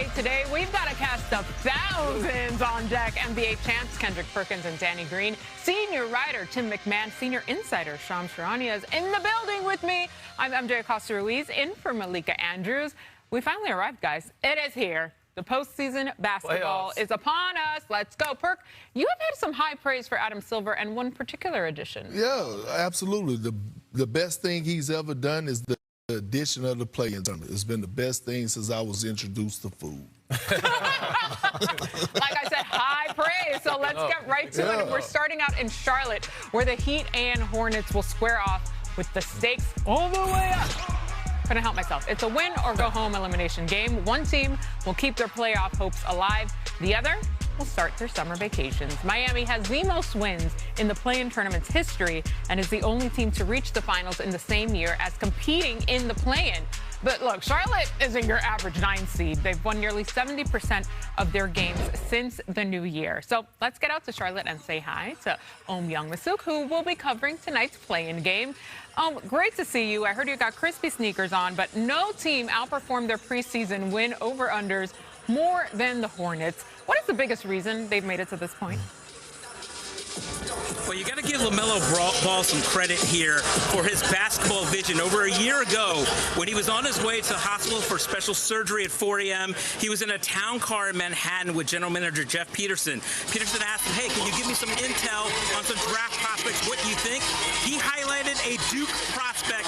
NBA today. We've got a cast of thousands on deck. NBA champs Kendrick, Perkins, and Danny Green. Senior writer Tim McMahon. Senior insider Shams Charania is in the building with me. I'm MJ Acosta-Ruiz, in for Malika Andrews. We finally arrived, guys. It is here. The postseason basketball is upon us. Let's go. Perk, you have had some high praise for Adam Silver and one particular addition. Yeah, absolutely. The best thing he's ever done is the addition of the play-in tournament. It's been the best thing since I was introduced to food. Like I said, high praise. So let's get right to it. We're starting out in Charlotte, where the Heat and Hornets will square off with the stakes all the way up. Couldn't help myself. It's a win or go home elimination game. One team will keep their playoff hopes alive. The other will start their summer vacations. Miami has the most wins in the play-in tournament's history and is the only team to reach the finals in the same year as competing in the play-in. But look, Charlotte isn't your average 9 seed. They've won nearly 70% of their games since the new year. So let's get out to Charlotte and say hi to Young-Masuk, who will be covering tonight's play-in game. Great to see you. I heard you got crispy sneakers on, but no team outperformed their preseason win over-unders more than the Hornets. What is the biggest reason they've made it to this point? Well, you got to give LaMelo Ball some credit here for his basketball vision. Over a year ago, when he was on his way to the hospital for special surgery at 4 a.m., he was in a town car in Manhattan with general manager Jeff Peterson. Peterson asked him, hey, can you give me some intel on some draft prospects? What do you think? He highlighted a Duke prospect,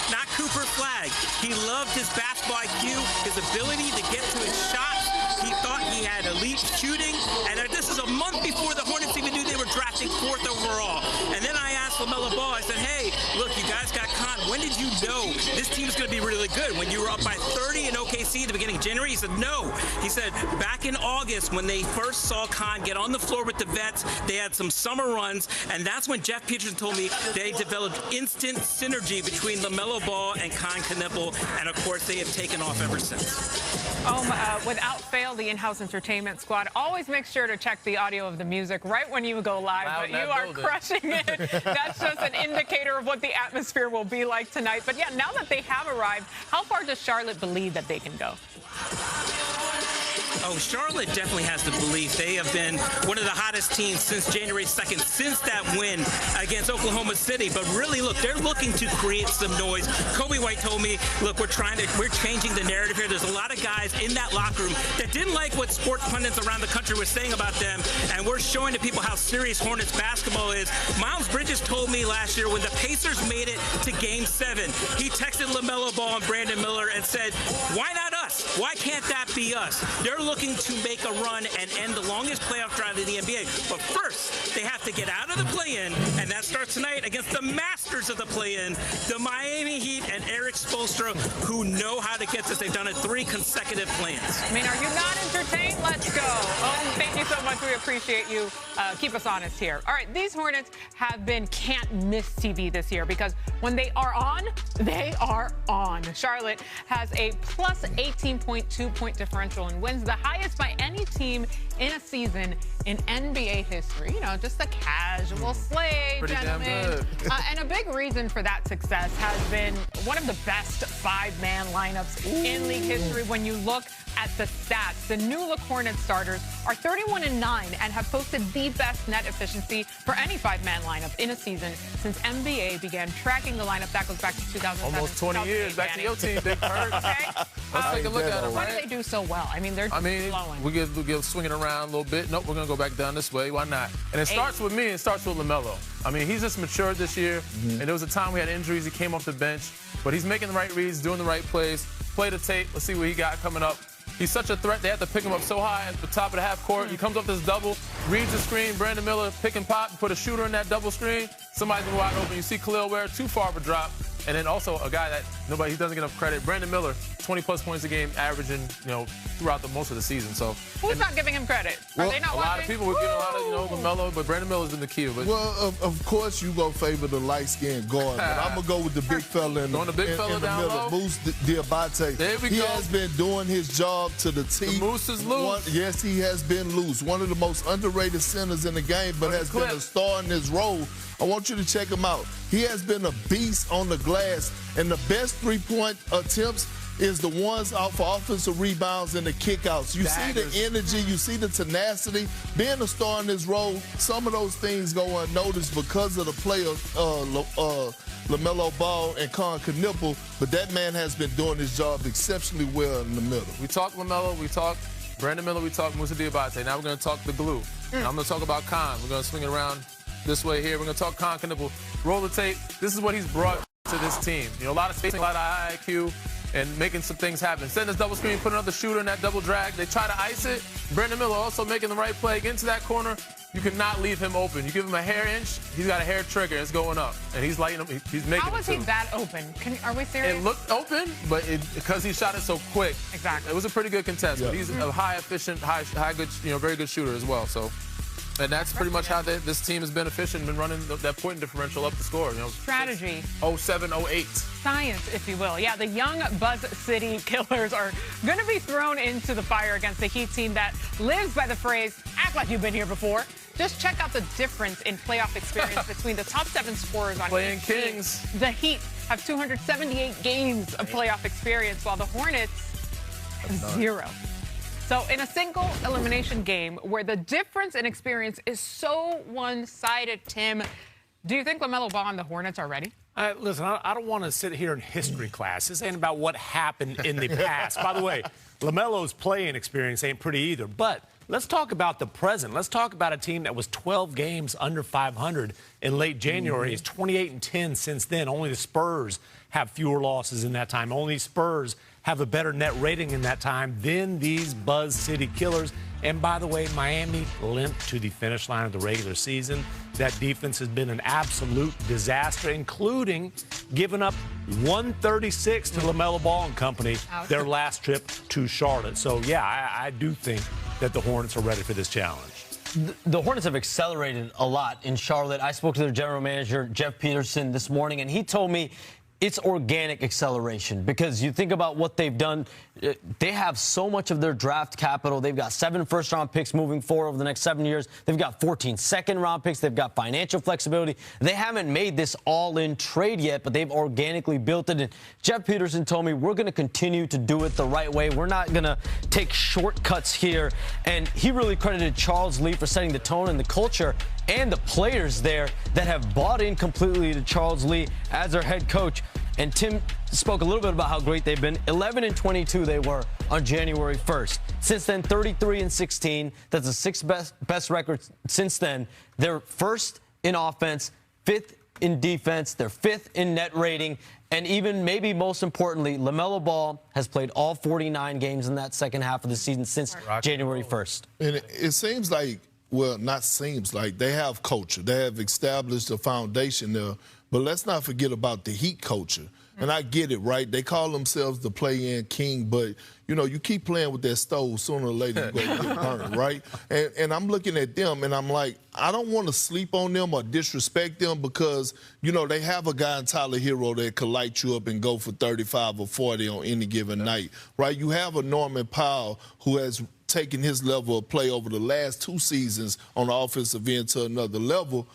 not Cooper Flagg. He loved his basketball IQ, his ability to get to his shots. He thought he had elite shooting, and this is a month before the Hornets even knew they were drafting 4th overall. And then I asked LaMelo Ball, I said, hey, look, you guys got Khan. When did you know this team's going to be really good? When you were up by 30 in OKC at the beginning of January? He said, no. He said, back in August, when they first saw Khan get on the floor with the vets, they had some summer runs, and that's when Jeff Peterson told me they developed instant synergy between LaMelo Ball and Khan Knippel, and of course, they have taken off ever since. Without fail, the in-house entertainment squad always makes sure to check the audio of the music right when you go live, but you are crushing it. That's just an indicator of what the atmosphere will be like tonight. But yeah, now that they have arrived, how far does Charlotte believe that they can go? Oh, Charlotte definitely has the belief. They have been one of the hottest teams since January 2nd, since that win against Oklahoma City. But really, look, they're looking to create some noise. Kobe White told me, look, we're changing the narrative here. There's a lot of guys in that locker room that didn't like what sports pundits around the country were saying about them, and we're showing to people how serious Hornets basketball is. Miles Bridges told me last year when the Pacers made it to Game 7, he texted LaMelo Ball and Brandon Miller and said, why not us? Why can't that be us? They're looking to make a run and end the longest playoff drive in the NBA. But first, they have to get out of the play-in, and that starts tonight against the masters of the play-in, the Miami Heat and Eric Spoelstra, who know how to get this. They've done it 3 consecutive play-ins. I mean, are you not entertained? Let's go. Oh, thank you so much. We appreciate you. Keep us honest here. All right, these Hornets have been can't-miss TV this year because when they are on, they are on. Charlotte has a plus 18.2 point differential and wins, the highest by any team in a season in NBA history. You know, just a casual slate, gentlemen. And a big reason for that success has been one of the best 5-man lineups in league history. When you look at the stats, the new look Hornets starters are 31-9 and have posted the best net efficiency for any 5-man lineup in a season since NBA began tracking the lineup. That goes back to 2007. Almost 20 years. Back to your team, Big Perk. Okay. Let's take a look at them, Why right? do they do so well? I mean, they're flowing. We give swinging around a little bit. Nope, we're going to go back down this way. Why not? And it starts with me. It starts with LaMelo. I mean, he's just matured this year. And there was a time we had injuries. He came off the bench. But he's making the right reads, doing the right plays. Play the tape. Let's see what he got coming up. He's such a threat. They have to pick him up so high at the top of the half court. He comes up this double, reads the screen. Brandon Miller, pick and pop, put a shooter in that double screen. Somebody's been wide open. You see Khalil Ware, too far of a drop. And then also a guy that he doesn't get enough credit, Brandon Miller, 20-plus points a game, averaging, throughout most of the season. So who's not giving him credit? Are they not watching? A lot of people were getting a lot of, LaMelo, but Brandon Miller's been the key. But well, of course you gonna favor the light-skinned guard, but I'm gonna go with the big fella in the middle, Moose Diabate. There we go. He has been doing his job to the T. The Moose is loose. Yes, he has been loose. One of the most underrated centers in the game, but has been a star in his role. I want you to check him out. He has been a beast on the glass, and the best three-point attempts is the ones out for offensive rebounds and the kickouts. You see the energy, you see the tenacity. Being a star in this role, some of those things go unnoticed because of the players, LaMelo Ball and Con Knipple, but that man has been doing his job exceptionally well in the middle. We talked LaMelo, we talked Brandon Miller, we talked Moussa Diabate. Now we're going to talk the glue. Now I'm going to talk about Con. We're going to swing it around this way here. We're going to talk Con Knipple. Roll the tape. This is what he's brought to this team. You know, a lot of spacing, a lot of high IQ, and making some things happen. Setting this double screen, put another shooter in that double drag. They try to ice it. Brandon Miller also making the right play. Get into that corner. You cannot leave him open. You give him a hair inch, he's got a hair trigger. It's going up, and he's lighting up. He's making it. How was he that open? Are we serious? It looked open, but because he shot it so quick. Exactly. It was a pretty good contest. Yeah. But he's a high efficient, high good, very good shooter as well. So. And that's pretty much how this team has been efficient, been running that point differential up the score. Strategy. 07-08. Science, if you will. Yeah, the young Buzz City Killers are going to be thrown into the fire against the Heat team that lives by the phrase, act like you've been here before. Just check out the difference in playoff experience between the top 7 scorers on Playing each Kings. team. The Heat have 278 games of playoff experience, while the Hornets, 0. So in a single elimination game where the difference in experience is so one-sided, Tim, do you think LaMelo Ball and the Hornets are ready? Listen, I don't want to sit here in history class. This ain't about what happened in the past. By the way, LaMelo's playing experience ain't pretty either. But let's talk about the present. Let's talk about a team that was 12 games under 500 in late January. It's 28-10 since then. Only the Spurs have fewer losses in that time. Only Spurs have a better net rating in that time than these Buzz City Killers. And by the way, Miami limped to the finish line of the regular season. That defense has been an absolute disaster, including giving up 136 to LaMelo Ball and company their last trip to Charlotte. So, yeah, I do think that the Hornets are ready for this challenge. The Hornets have accelerated a lot in Charlotte. I spoke to their general manager, Jeff Peterson, this morning, and he told me it's organic acceleration because you think about what they've done. They have so much of their draft capital. They've got 7 first-round picks moving forward over the next 7 years. They've got 14 second-round picks. They've got financial flexibility. They haven't made this all-in trade yet, but they've organically built it. And Jeff Peterson told me we're going to continue to do it the right way. We're not going to take shortcuts here. And he really credited Charles Lee for setting the tone and the culture and the players there that have bought in completely to Charles Lee as their head coach. And Tim spoke a little bit about how great they've been. 11-22 they were on January 1st. Since then, 33-16. That's the 6th best record since then. They're 1st in offense, 5th in defense. They're 5th in net rating. And even maybe most importantly, LaMelo Ball has played all 49 games in that second half of the season since January 1st. And it seems like, well, not seems like, they have culture. They have established a foundation there. But let's not forget about the Heat culture. And I get it, right? They call themselves the play-in king, but, you keep playing with that stove, sooner or later you're going to get burned, right? And I'm looking at them, and I'm like, I don't want to sleep on them or disrespect them because, they have a guy in Tyler Hero that could light you up and go for 35 or 40 on any given night, right? You have a Norman Powell who has taken his level of play over the last 2 seasons on the offensive end to another level.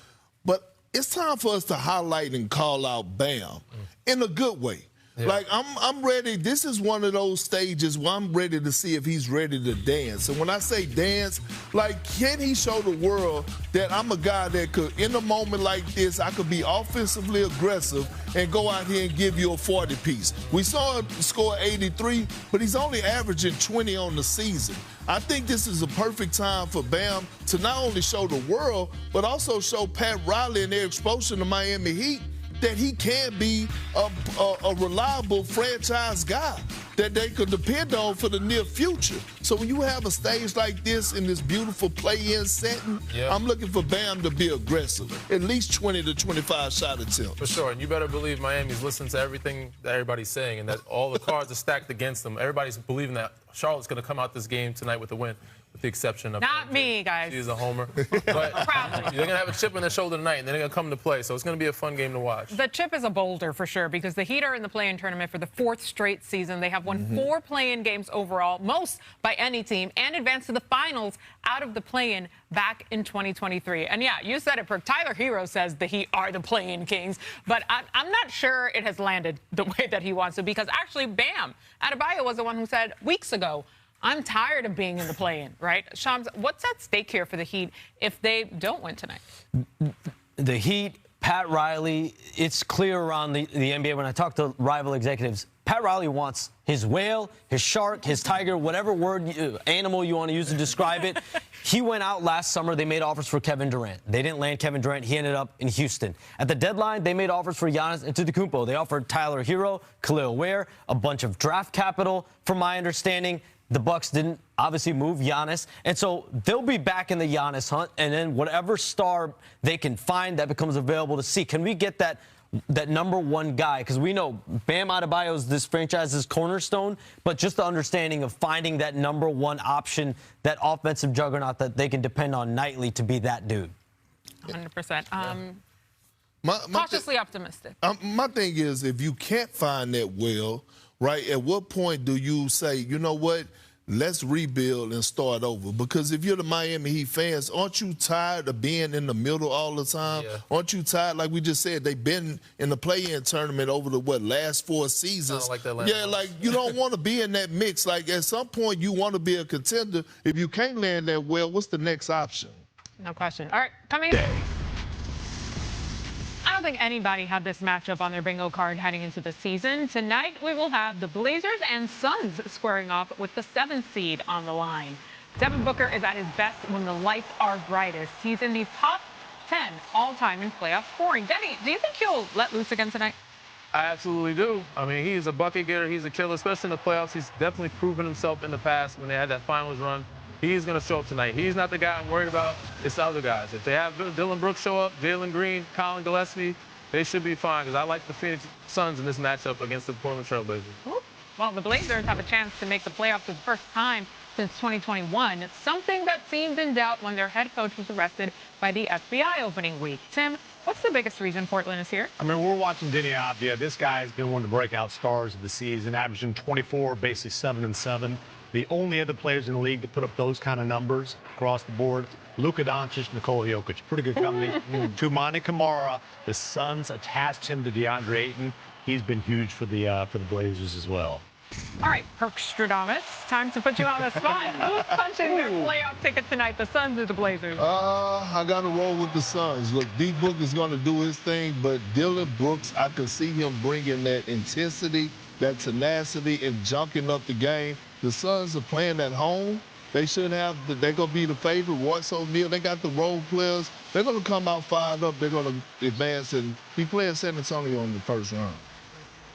But it's time for us to highlight and call out Bam in a good way. Yeah. Like, I'm ready. This is one of those stages where I'm ready to see if he's ready to dance. And when I say dance, like, can he show the world that I'm a guy that could, in a moment like this, I could be offensively aggressive and go out here and give you a 40-piece. We saw him score 83, but he's only averaging 20 on the season. I think this is a perfect time for Bam to not only show the world, but also show Pat Riley and their exposure to Miami Heat that he can be a reliable franchise guy that they could depend on for the near future. So when you have a stage like this in this beautiful play-in setting, I'm looking for Bam to be aggressive, at least 20 to 25 shot attempts. For sure, and you better believe Miami's listening to everything that everybody's saying and that all the cards are stacked against them. Everybody's believing that Charlotte's going to come out this game tonight with a win. with the exception of Not me, guys. She's a homer. But they're going to have a chip on their shoulder tonight, and then they're going to come to play. So it's going to be a fun game to watch. The chip is a boulder for sure because the Heat are in the play-in tournament for the 4th straight season. They have won 4 play-in games overall, most by any team, and advanced to the finals out of the play-in back in 2023. And yeah, you said it, Perk. Tyler Hero says the Heat are the play-in kings, but I'm not sure it has landed the way that he wants to because actually, Bam Adebayo was the one who said weeks ago, I'm tired of being in the play-in, right? Shams, what's at stake here for the Heat if they don't win tonight? The Heat, Pat Riley, it's clear around the NBA when I talk to rival executives, Pat Riley wants his whale, his shark, his tiger, whatever animal you want to use to describe it. He went out last summer. They made offers for Kevin Durant. They didn't land Kevin Durant. He ended up in Houston. At the deadline, they made offers for Giannis Antetokounmpo. They offered Tyler Hero, Khalil Ware, a bunch of draft capital, from my understanding. The Bucks didn't obviously move Giannis, and so they'll be back in the Giannis hunt, and then whatever star they can find that becomes available to see. Can we get that number one guy? Because we know Bam Adebayo is this franchise's cornerstone, but just the understanding of finding that number one option, that offensive juggernaut that they can depend on nightly to be that dude. 100%. Cautiously optimistic. My thing is, if you can't find that well, right, at what point do you say, you know what, let's rebuild and start over? Because if you're the Miami Heat fans, aren't you tired of being in the middle all the time? Yeah. Aren't you tired? Like we just said, they've been in the play-in tournament over the, last 4 seasons. Like that like you don't want to be in that mix. Like at some point you want to be a contender. If you can't land that well, what's the next option? No question. All right, coming. I don't think anybody had this matchup on their bingo card heading into the season. Tonight, we will have the Blazers and Suns squaring off with the 7th seed on the line. Devin Booker is at his best when the lights are brightest. He's in the top 10 all-time in playoff scoring. Denny, do you think he'll let loose again tonight? I absolutely do. I mean, he's a bucket getter. He's a killer, especially in the playoffs. He's definitely proven himself in the past when they had that finals run. He's going to show up tonight. He's not the guy I'm worried about. It's the other guys. If they have Dylan Brooks show up, Jalen Green, Colin Gillespie, they should be fine because I like the Phoenix Suns in this matchup against the Portland Trail Blazers. Well, the Blazers have a chance to make the playoffs for the first time since 2021. It's something that seemed in doubt when their head coach was arrested by the FBI opening week. Tim, what's the biggest reason Portland is here? I mean, we're watching Denny Avdia. This guy's been one of the breakout stars of the season, averaging 24, basically 7-7. The only other players in the league to put up those kind of numbers across the board, Luka Doncic, Nikola Jokic, pretty good company. Tumani Kamara, the Suns attached him to DeAndre Ayton. He's been huge for the Blazers as well. All right, Perk Stradamus, time to put you on the spot. Who's punching their playoff ticket tonight, the Suns or the Blazers? I got to roll with the Suns. Look, D-Book is going to do his thing, but Dylan Brooks, I can see him bringing that intensity, that tenacity, and junking up the game. The Suns are playing at home. They should have, they're going to be the favorite. Royce O'Neal, they got the role players. They're going to come out fired up. They're going to advance and be playing San Antonio in the first round.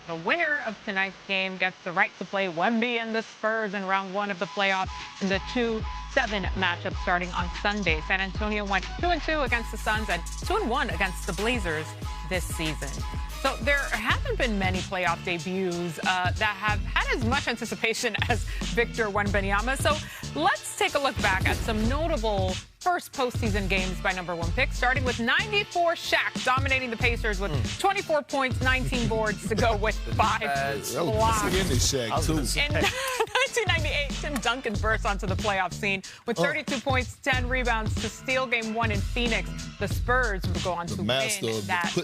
The winner of tonight's game gets the right to play Wemby and the Spurs in round 1 of the playoffs in the 2-7 matchup starting on Sunday. San Antonio went 2-2 against the Suns and 2-1 against the Blazers this season. So there haven't been many playoff debuts that have had as much anticipation as Victor Wembanyama. So let's take a look back at some notable first postseason games by number 1 pick, starting with 94 Shaq dominating the Pacers with 24 points, 19 boards to go with 5 blocks. Shaq, too. In 1998, Tim Duncan burst onto the playoff scene with 32 points, 10 rebounds to steal Game 1 in Phoenix. The Spurs would go on to win that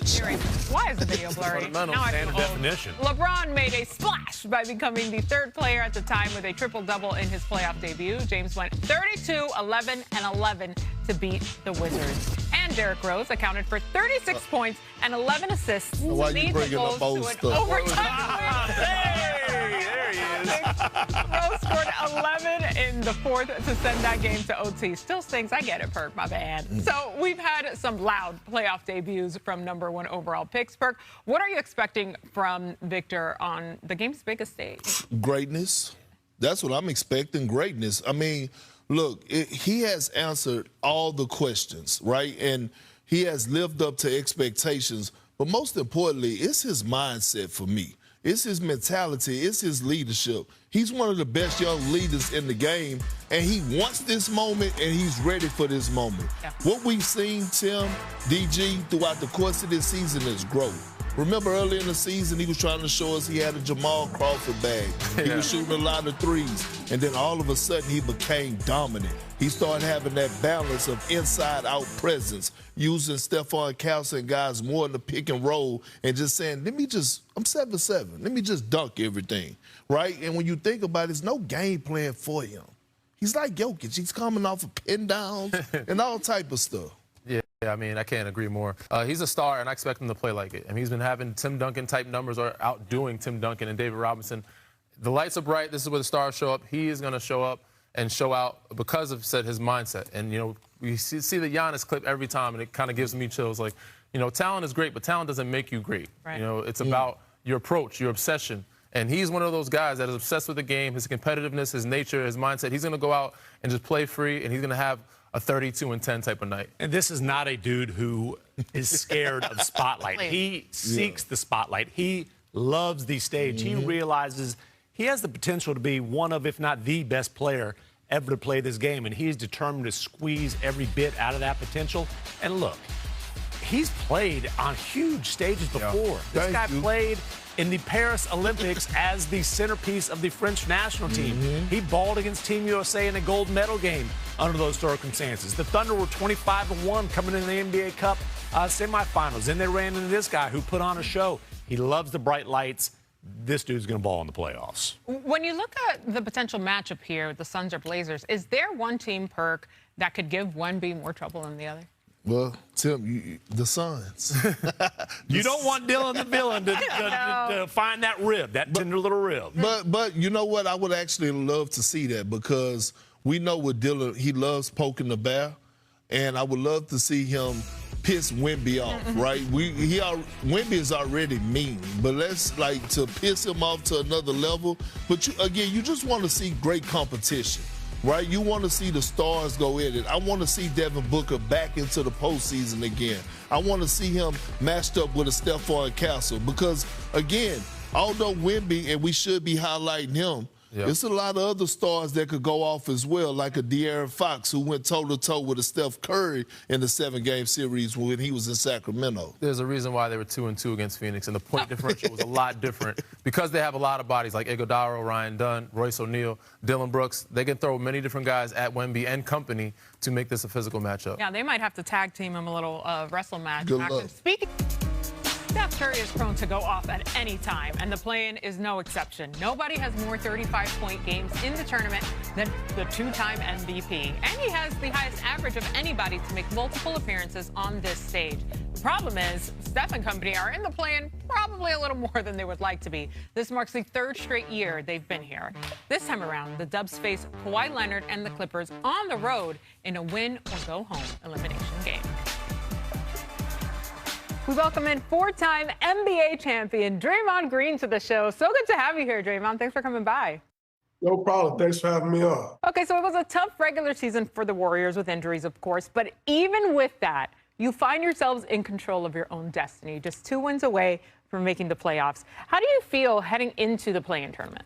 series. Why is the video blurry? Now I feel old. Definition. LeBron made a splash by becoming the 3rd player at the time with a triple-double in his playoff debut. James went 32, 11, and 11 to beat the Wizards. And Derrick Rose accounted for 36 points and 11 assists to lead the Bulls to an overtime win. Hey, there he is. Rose scored 11 in the 4th to send that game to OT. Still stings. I get it, Perk, my bad. So we've had some loud playoff debuts from number 1 overall picks. Perk, what are you expecting from Victor on the game's biggest stage? Greatness. That's what I'm expecting, greatness. I mean, look, he has answered all the questions, right? And he has lived up to expectations. But most importantly, it's his mindset for me. It's his mentality. It's his leadership. He's one of the best young leaders in the game, and he wants this moment, and he's ready for this moment. Yeah. What we've seen, Tim, DG, throughout the course of this season is growth. Remember earlier in the season, he was trying to show us he had a Jamal Crawford bag. He was shooting a lot of threes. And then all of a sudden, he became dominant. He started having that balance of inside-out presence, using Stephon Castle and guys more in the pick and roll and just saying, I'm 7'7". Let me just dunk everything, right? And when you think about it, there's no game plan for him. He's like Jokic. He's coming off of pin downs and all type of stuff. Yeah, I mean, I can't agree more. He's a star, and I expect him to play like it. I mean, he's been having Tim Duncan-type numbers or outdoing Tim Duncan and David Robinson. The lights are bright. This is where the stars show up. He is going to show up and show out because of his mindset. And, you know, we see the Giannis clip every time, and it kind of gives me chills. Like, you know, talent is great, but talent doesn't make you great. Right. You know, it's about your approach, your obsession. And he's one of those guys that is obsessed with the game, his competitiveness, his nature, his mindset. He's going to go out and just play free, and he's going to have a 32-10 type of night. And this is not a dude who is scared of spotlight. He seeks the spotlight. He loves the stage. He realizes he has the potential to be one of, if not the best player ever to play this game, and he's determined to squeeze every bit out of that potential. And look, he's played on huge stages before. This guy played in the Paris Olympics as the centerpiece of the French national team. He balled against Team USA in a gold medal game under those circumstances. The Thunder were 25-1 coming into the NBA Cup semifinals. Then they ran into this guy who put on a show. He loves the bright lights. This dude's going to ball in the playoffs. When you look at the potential matchup here with the Suns or Blazers, is there one team, Perk, that could give Wemby more trouble than the other? Well, Tim, the Suns. You don't want Dylan the villain to find that rib, that tender little rib. But you know what? I would actually love to see that because we know with Dylan, he loves poking the bear, and I would love to see him piss Wemby off, right? Wemby is already mean, but let's like to piss him off to another level. But you just want to see great competition. Right? You want to see the stars go at it. I want to see Devin Booker back into the postseason again. I want to see him matched up with a Stephon Castle because, again, although Wemby, and we should be highlighting him, there's a lot of other stars that could go off as well, like a De'Aaron Fox who went toe-to-toe with a Steph Curry in the 7-game series when he was in Sacramento. There's a reason why they were 2-2 against Phoenix, and the point differential was a lot different because they have a lot of bodies like Iguodala, Ryan Dunn, Royce O'Neal, Dylan Brooks. They can throw many different guys at Wemby and company to make this a physical matchup. Yeah, they might have to tag team him a little wrestle match. Good luck. Speaking, Steph Curry is prone to go off at any time, and the play-in is no exception. Nobody has more 35-point games in the tournament than the two-time MVP, and he has the highest average of anybody to make multiple appearances on this stage. The problem is, Steph and company are in the play-in probably a little more than they would like to be. This marks the third straight year they've been here. This time around, the Dubs face Kawhi Leonard and the Clippers on the road in a win-or-go-home elimination game. We welcome in four-time NBA champion Draymond Green to the show. So good to have you here, Draymond. Thanks for coming by. No problem. Thanks for having me on. Okay, so it was a tough regular season for the Warriors with injuries, of course. But even with that, you find yourselves in control of your own destiny, just 2 wins away from making the playoffs. How do you feel heading into the play-in tournament?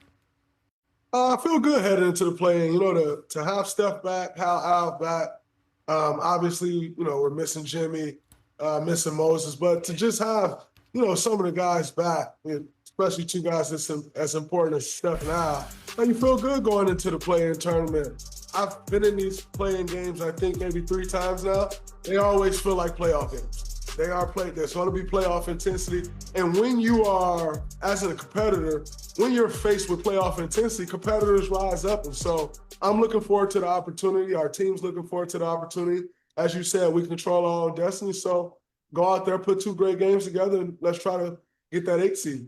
I feel good heading into the play-in. You know, to have Steph back, have Al back. Obviously, you know, we're missing Jimmy. Missing Moses, but to just have, you know, some of the guys back, especially two guys that's as important as Steph and Al, you feel good going into the play-in tournament. I've been in these play-in games, I think maybe 3 times now. They always feel like playoff games. They are there's going to be playoff intensity. And when you are, as a competitor, when you're faced with playoff intensity, competitors rise up. And so I'm looking forward to the opportunity. Our team's looking forward to the opportunity. As you said, we control our own destiny. So go out there, put 2 great games together, and let's try to get that 8 seed.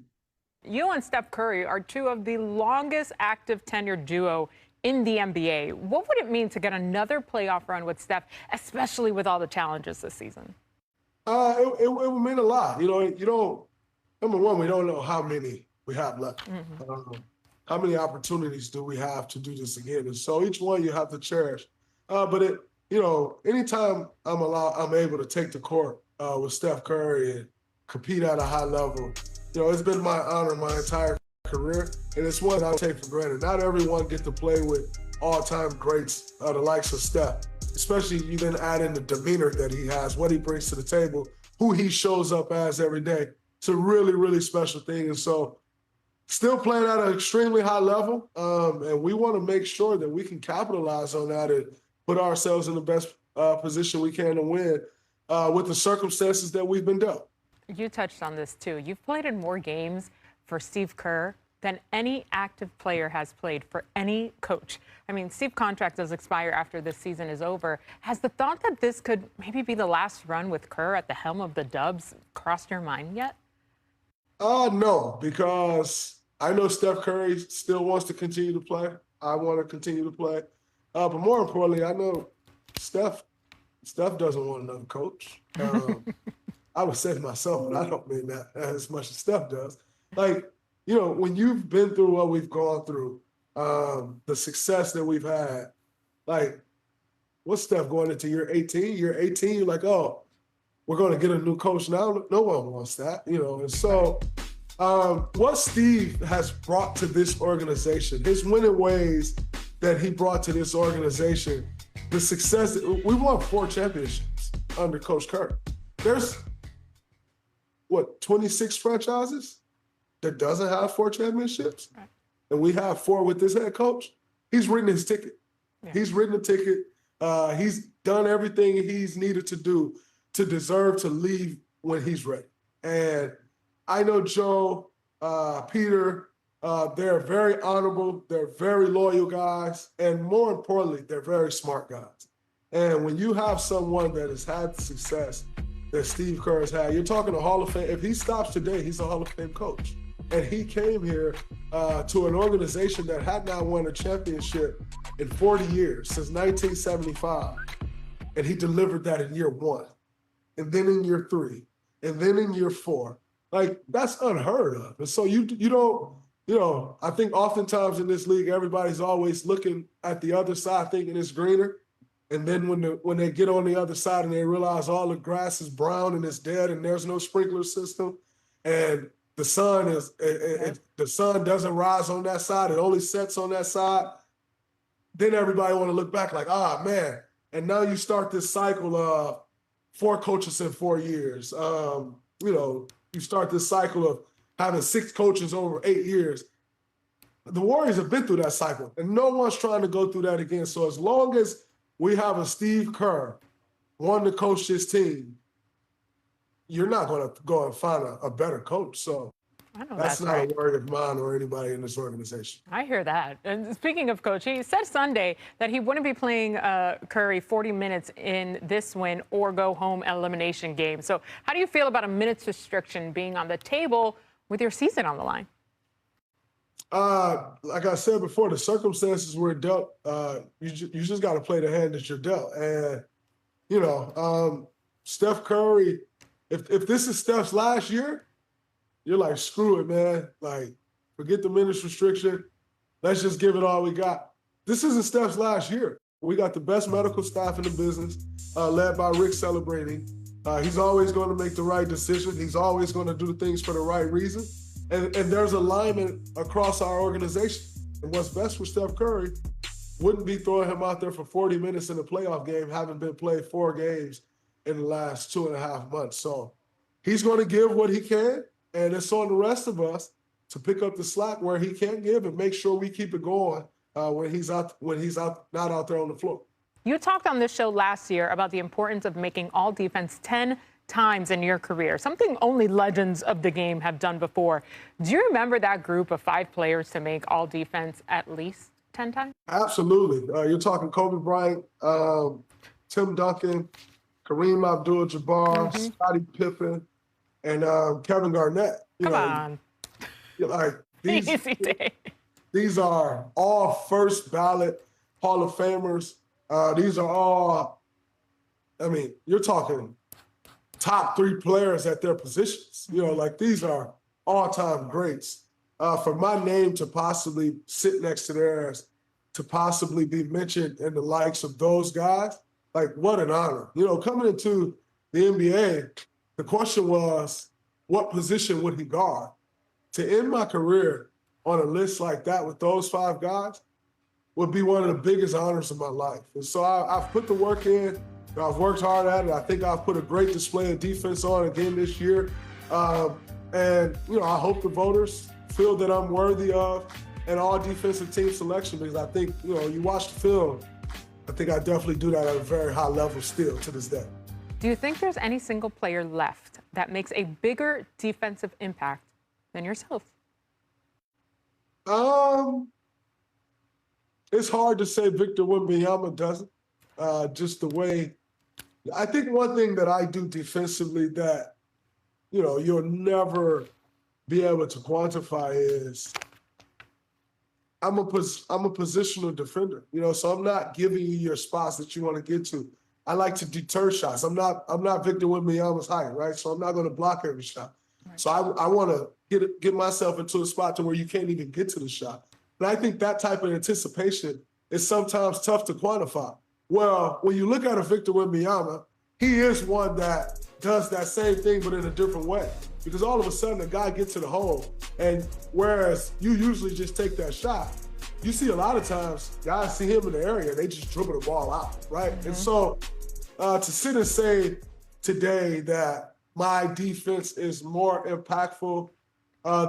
You and Steph Curry are 2 of the longest active tenured duo in the NBA. What would it mean to get another playoff run with Steph, especially with all the challenges this season? It would mean a lot. You know, number one, we don't know how many we have left. How many opportunities do we have to do this again? And so each one you have to cherish. You know, anytime I'm able to take the court with Steph Curry and compete at a high level, it's been my honor my entire career, and it's one I take for granted. Not everyone get to play with all-time greats, the likes of Steph, especially you then add in the demeanor that he has, what he brings to the table, who he shows up as every day. It's a really, really special thing. And so still playing at an extremely high level, and we want to make sure that we can capitalize on that and put ourselves in the best position we can to win with the circumstances that we've been dealt. You touched on this, too. You've played in more games for Steve Kerr than any active player has played for any coach. I mean, Steve's contract does expire after this season is over. Has the thought that this could maybe be the last run with Kerr at the helm of the Dubs crossed your mind yet? No, because I know Steph Curry still wants to continue to play. I want to continue to play. But more importantly, I know Steph doesn't want another coach. I would say to myself, but I don't mean that as much as Steph does. Like, when you've been through what we've gone through, the success that we've had, like, what's Steph going into year 18? Year 18, you're like, oh, we're going to get a new coach now. No one wants that, And so what Steve has brought to this organization, his winning ways that he brought to this organization, the success, we won 4 championships under Coach Kerr. There's, 26 franchises that doesn't have 4 championships? Right. And we have 4 with this head coach. He's written his ticket. Yeah. He's written the ticket. He's done everything he's needed to do to deserve to leave when he's ready. And I know Joe, Peter, they're very honorable. They're very loyal guys. And more importantly, they're very smart guys. And when you have someone that has had the success that Steve Kerr has had, you're talking a Hall of Fame. If he stops today, he's a Hall of Fame coach. And he came here to an organization that had not won a championship in 40 years, since 1975. And he delivered that in year 1, and then in year 3, and then in year 4. Like, that's unheard of. And so you don't, I think oftentimes in this league, everybody's always looking at the other side thinking it's greener. And then when they get on the other side and they realize all the grass is brown and it's dead and there's no sprinkler system, and the sun doesn't rise on that side, it only sets on that side, then everybody want to look back like, man. And now you start this cycle of 4 coaches in 4 years. You start this cycle of having 6 coaches over 8 years. The Warriors have been through that cycle, and no one's trying to go through that again. So as long as we have a Steve Kerr wanting to coach his team, you're not going to go and find a better coach. So that's not right. A worry of mine or anybody in this organization. I hear that. And speaking of coach, he said Sunday that he wouldn't be playing Curry 40 minutes in this win or go home elimination game. So how do you feel about a minutes restriction being on the table with your season on the line? Like I said before, the circumstances we're dealt, you just got to play the hand that you're dealt. And, Steph Curry, if this is Steph's last year, you're like, screw it, man. Like, forget the minutes restriction. Let's just give it all we got. This isn't Steph's last year. We got the best medical staff in the business, led by Rick Celebrating. He's always going to make the right decision. He's always going to do things for the right reason. And there's alignment across our organization. And what's best for Steph Curry wouldn't be throwing him out there for 40 minutes in a playoff game, having been played 4 games in the last 2.5 months. So he's going to give what he can, and it's on the rest of us to pick up the slack where he can't give and make sure we keep it going when he's not out there on the floor. You talked on this show last year about the importance of making all defense 10 times in your career, something only legends of the game have done before. Do you remember that group of 5 players to make all defense at least 10 times? Absolutely. You're talking Kobe Bryant, Tim Duncan, Kareem Abdul-Jabbar, Scottie Pippen, and Kevin Garnett. Come on. Like Easy day. These are all first ballot Hall of Famers. These are all, you're talking top 3 players at their positions. These are all-time greats. For my name to possibly sit next to theirs, to possibly be mentioned in the likes of those guys, like, what an honor. Coming into the NBA, the question was, what position would he guard? to end my career on a list like that with those 5 guys would be one of the biggest honors of my life. And so I've put the work in. I've worked hard at it. I think I've put a great display of defense on again this year. And, I hope the voters feel that I'm worthy of an all-defensive team selection because I think, you watch the film, I think I definitely do that at a very high level still to this day. Do you think there's any single player left that makes a bigger defensive impact than yourself? It's hard to say Victor Wembanyama doesn't. Just the way, I think one thing that I do defensively that, you'll never be able to quantify is I'm a positional defender, so I'm not giving you your spots that you want to get to. I like to deter shots. I'm not Victor Wembanyama's height, right? So I'm not going to block every shot. Right. So I want to get myself into a spot to where you can't even get to the shot. And I think that type of anticipation is sometimes tough to quantify. Well, when you look at a Victor Wembanyama, he is one that does that same thing, but in a different way. Because all of a sudden, a guy gets to the hole, and whereas you usually just take that shot, you see a lot of times guys see him in the area, they just dribble the ball out, right? Mm-hmm. And so to sit and say today that my defense is more impactful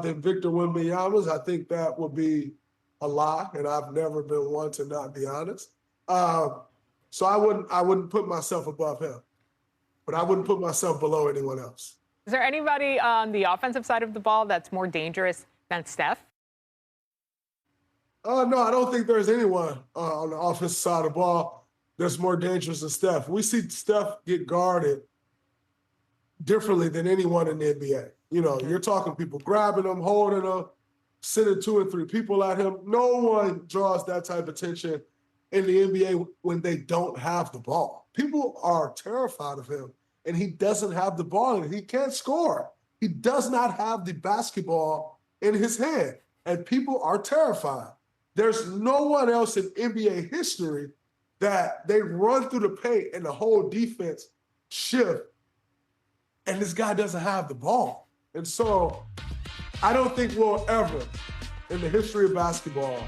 than Victor Wembanyama's, I think that would be a lie, and I've never been one to not be honest. So I wouldn't put myself above him, but I wouldn't put myself below anyone else. Is there anybody on the offensive side of the ball that's more dangerous than Steph? No, I don't think there's anyone on the offensive side of the ball that's more dangerous than Steph. We see Steph get guarded differently than anyone in the NBA. You're talking people grabbing him, holding him, sending 2 and 3 people at him. No one draws that type of attention in the NBA when they don't have the ball. People are terrified of him, and he doesn't have the ball, and he can't score. He does not have the basketball in his hand, and people are terrified. There's no one else in NBA history that they run through the paint and the whole defense shift, and this guy doesn't have the ball. And so I don't think we'll ever, in the history of basketball,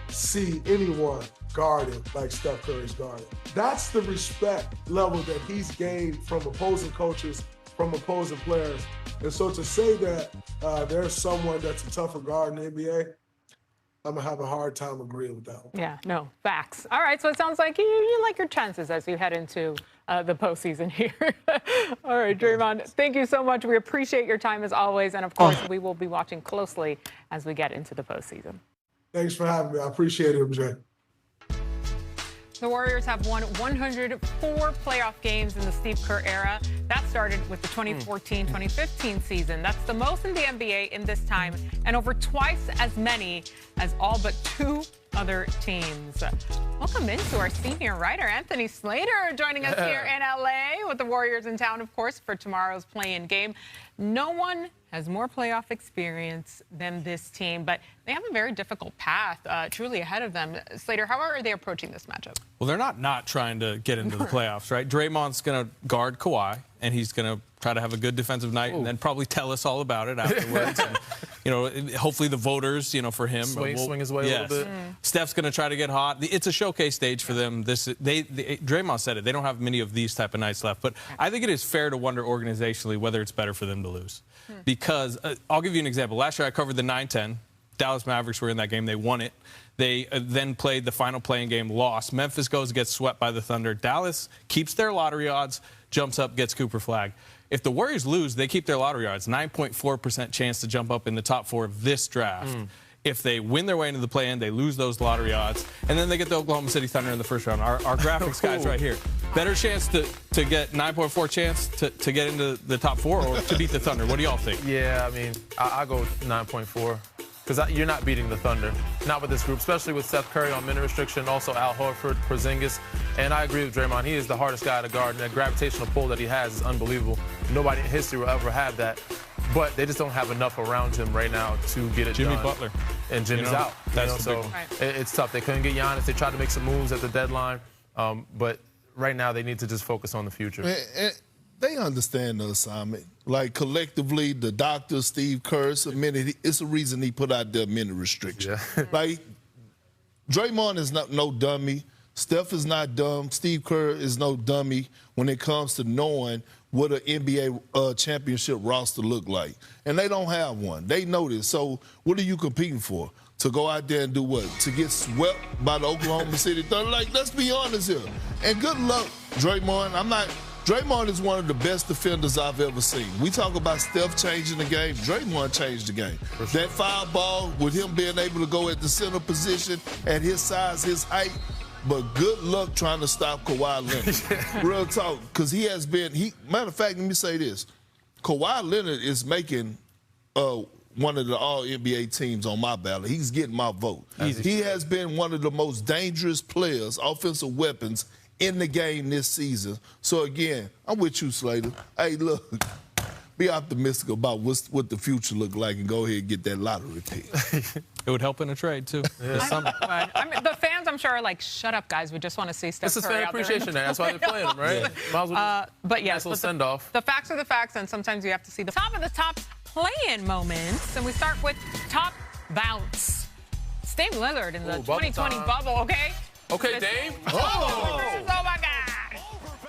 see anyone guarded like Steph Curry's guarded. That's the respect level that he's gained from opposing coaches, from opposing players. And so to say that there's someone that's a tougher guard in the NBA, I'm going to have a hard time agreeing with that one. Yeah, no, facts. All right, so it sounds like you like your chances as you head into the postseason here. All right, Draymond, thank you so much. We appreciate your time as always. And, of course, we will be watching closely as we get into the postseason. Thanks for having me. I appreciate it, MJ. The Warriors have won 104 playoff games in the Steve Kerr era. That started with the 2014-2015 season. That's the most in the NBA in this time, and over twice as many as all but 2 other teams. Welcome into our senior writer, Anthony Slater, joining us here in LA with the Warriors in town, of course, for tomorrow's play-in game. No one has more playoff experience than this team, but they have a very difficult path truly ahead of them. Slater, how are they approaching this matchup? Well, they're not trying to get into the playoffs, right? Draymond's going to guard Kawhi, and he's going to try to have a good defensive night and then probably tell us all about it afterwards. And, hopefully the voters, for him. Swing his way a little bit. Steph's going to try to get hot. It's a showcase stage for them. Draymond said it. They don't have many of these type of nights left. But I think it is fair to wonder organizationally whether it's better for them to lose. Because I'll give you an example. Last year I covered the 9-10. Dallas Mavericks were in that game. They won it. They then played the final playing game, lost. Memphis gets swept by the Thunder. Dallas keeps their lottery odds, jumps up, gets Cooper Flag. If the Warriors lose, they keep their lottery odds, 9.4% chance to jump up in the top 4 of this draft. If they win their way into the play-in, they lose those lottery odds, and then they get the Oklahoma City Thunder in the first round. Our graphics guys right here. Better chance to get 9.4 chance to get into the top 4 or to beat the Thunder. What do y'all think? Yeah, I mean, I'll go with 9.4. Because you're not beating the Thunder, not with this group, especially with Steph Curry on minute restriction, also Al Horford, Porzingis. And I agree with Draymond. He is the hardest guy to guard, and that gravitational pull that he has is unbelievable. Nobody in history will ever have that. But they just don't have enough around him right now to get it done. Jimmy Butler. And Jimmy's out. That's so it's tough. They couldn't get Giannis. They tried to make some moves at the deadline. But right now they need to just focus on the future. they understand the assignment. Like, collectively, the doctor, Steve Kerr, submitted, it's a reason he put out the minute restriction. Yeah. Like, Draymond is no dummy. Steph is not dumb. Steve Kerr is no dummy when it comes to knowing what an NBA championship roster look like. And they don't have one. They know this. So what are you competing for? To go out there and do what? To get swept by the Oklahoma City Thunder? Like, let's be honest here. And good luck, Draymond. Draymond is one of the best defenders I've ever seen. We talk about Steph changing the game. Draymond changed the game. Sure. That foul ball, with him being able to go at the center position at his size, his height, but good luck trying to stop Kawhi Leonard. Real talk, because he has been, matter of fact, let me say this. Kawhi Leonard is making one of the all-NBA teams on my ballot. He's getting my vote. He has been one of the most dangerous players, offensive weapons, in the game this season. So, again, I'm with you, Slater. Hey, look, be optimistic about what the future look like and go ahead and get that lottery pick. It would help in a trade, too. I mean, the fans, I'm sure, are like, shut up, guys. We just want to see Steph This is Curry fan out there. appreciation day. That's why they're playing him, right? Yeah. But yes, nice little send-off. The facts are the facts, and sometimes you have to see the top of the top play-in moments. And we start with top bounce. Dame Lillard in the 2020 bubble, okay? Okay, Dame. Oh my God.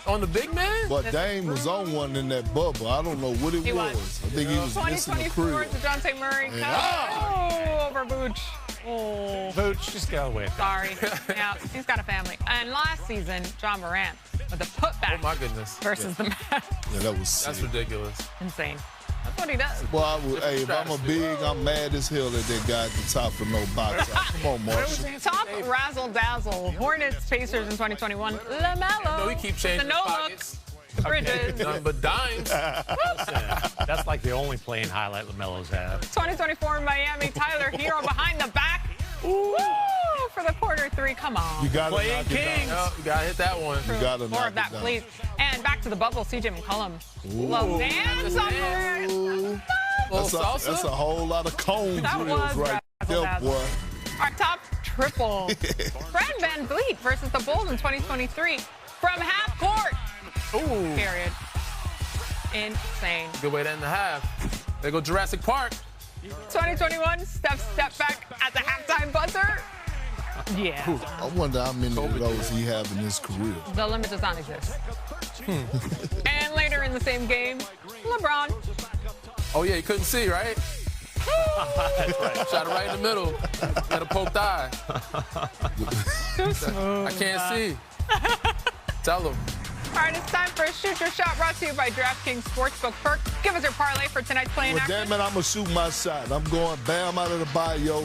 On the big man? But Dame was on one in that bubble. I don't know what it was. I think he was missing the crib. 2024 to Dejounte Murray. Yeah. Over Vooch. Oh. Vooch, just go away. Sorry. Yeah, he's got a family. And last season, John Morant with a putback. Oh, my goodness. Versus the Mavs. Yeah, that was sick. That's ridiculous. Insane. That's what he does. Well, hey, if I'm a big, I'm mad as hell that that guy at the top of no box. Come on, Marshall. Top razzle-dazzle. Hornets, Pacers in 2021. LaMelo. No, he keep changing the pockets. Bridges. Nothing but dimes. That's like the only playing highlight LaMelo's had. 2024 in Miami. Tyler Hero behind the back. Ooh, for the quarter three. Come on. You got to Playing knock it Kings. down. You got to hit that one. You got to More knock of that, it down. please. And back to the bubble. CJ McCollum. Love dance on there. Little salsa? That's a whole lot of cone That drills was right there, razzle-dazzle. boy. Our top triple. Fred VanVleet versus the Bulls in 2023 from half court. Ooh. Period. Insane. Good way to end the half. There go Jurassic Park. 2021, step back at the halftime buzzer. Yeah. I wonder how many of those he have in his career. The limit does not exist. And later in the same game, LeBron. Oh, yeah, you couldn't see, right? Shot it right in the middle. Had a poked eye. Too smooth. I can't see. Tell him. All right, it's time for a Shoot Your Shot brought to you by DraftKings Sportsbook. Perk, give us your parlay for tonight's playing Well, action. damn it, I'm going to shoot my shot. I'm going Bam out of the bio,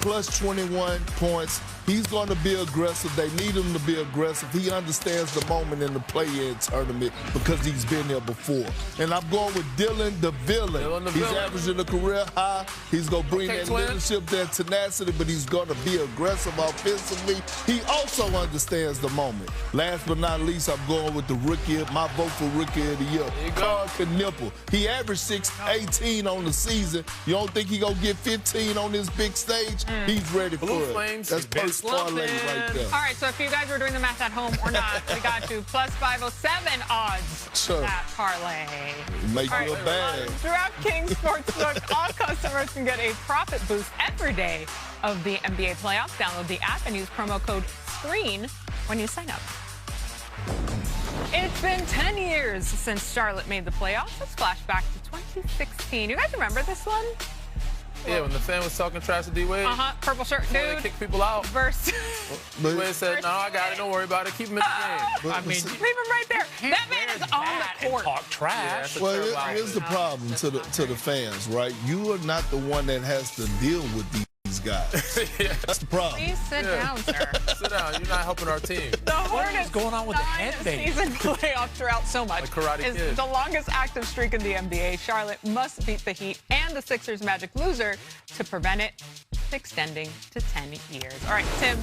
plus 21 points. He's going to be aggressive. They need him to be aggressive. He understands the moment in the play-in tournament because he's been there before. And I'm going with Dylan the Villain. He's averaging a career high. He's going to bring that leadership, that tenacity, but he's going to be aggressive offensively. He also understands the moment. Last but not least, I'm going with the rookie, my vote for Rookie of the Year, Carl Knipple. He averaged 18 on the season. You don't think he's going to get 15 on this big stage? He's ready for it. Flames. That's first parlay right there. All right, so if you guys were doing the math at home or not, we got you plus 507 odds Sure. that parlay. Make All you a right, bag. DraftKings Sportsbook, all customers can get a profit boost every day of the NBA playoffs. Download the app and use promo code SCREEN when you sign up. It's been 10 years since Charlotte made the playoffs. Let's flash back to 2016. You guys remember this one? Yeah, when the fan was talking trash to D-Wade. Purple shirt They dude. kick people out. Versus. D-Wade said, no, I got it. Don't worry about it. Keep him in the game. I mean, Leave him right there. That man is on the court. Talk trash. Well, here's the problem to the fans, right? You are not the one that has to deal with these guys. That's the problem. Please sit down, sir. Sit down. You're not helping our team. The Hornets going on with the headband? season playoff drought so much. Like Karate is Kid. the longest active streak in the NBA. Charlotte must beat the Heat and the Sixers' magic loser to prevent it extending to 10 years. All right, Tim,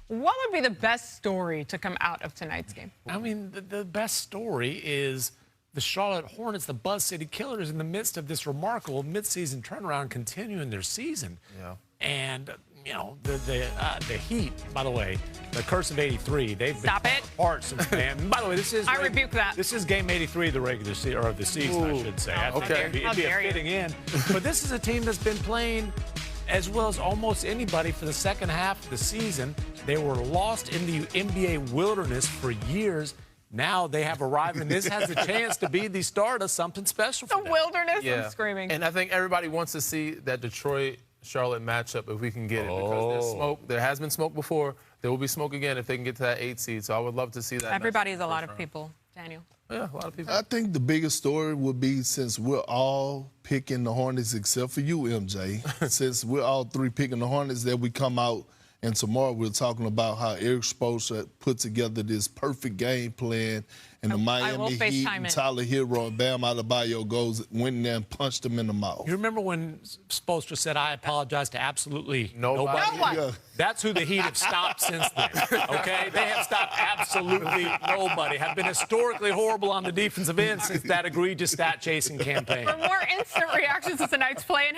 what would be the best story to come out of tonight's game? I mean, the best story is the Charlotte Hornets, the Buzz City Killers, in the midst of this remarkable midseason turnaround, continuing their season. Yeah. And, you know, the Heat, by the way, the curse of 83, they've Stop been it. apart since then. By the way, this is I rebuke that. This is game 83 of the regular season, or of the season, I should say. I think it'd be a fitting end. But this is a team that's been playing as well as almost anybody for the second half of the season. They were lost in the NBA wilderness for years. Now they have arrived, and this has a chance to be the start of something special for The them. wilderness, I'm screaming. And I think everybody wants to see that Detroit-Charlotte matchup if we can get it. Because there's smoke. There has been smoke before. There will be smoke again if they can get to that 8 seed. So I would love to see that. Everybody's a lot of people, Daniel. Yeah, a lot of people. I think the biggest story would be, since we're all picking the Hornets except for you, MJ, since we're all three picking the Hornets, that we come out and tomorrow we're talking about how Eric Spoelstra put together this perfect game plan, and the Miami Heat and Tyler Hero and Bam Adebayo went in there and punched him in the mouth. You remember when Spoelstra said, I apologize to absolutely nobody? No one. Yeah. That's who the Heat have stopped since then, okay? They have stopped absolutely nobody, have been historically horrible on the defensive end since that egregious stat-chasing campaign. For more instant reactions to tonight's play,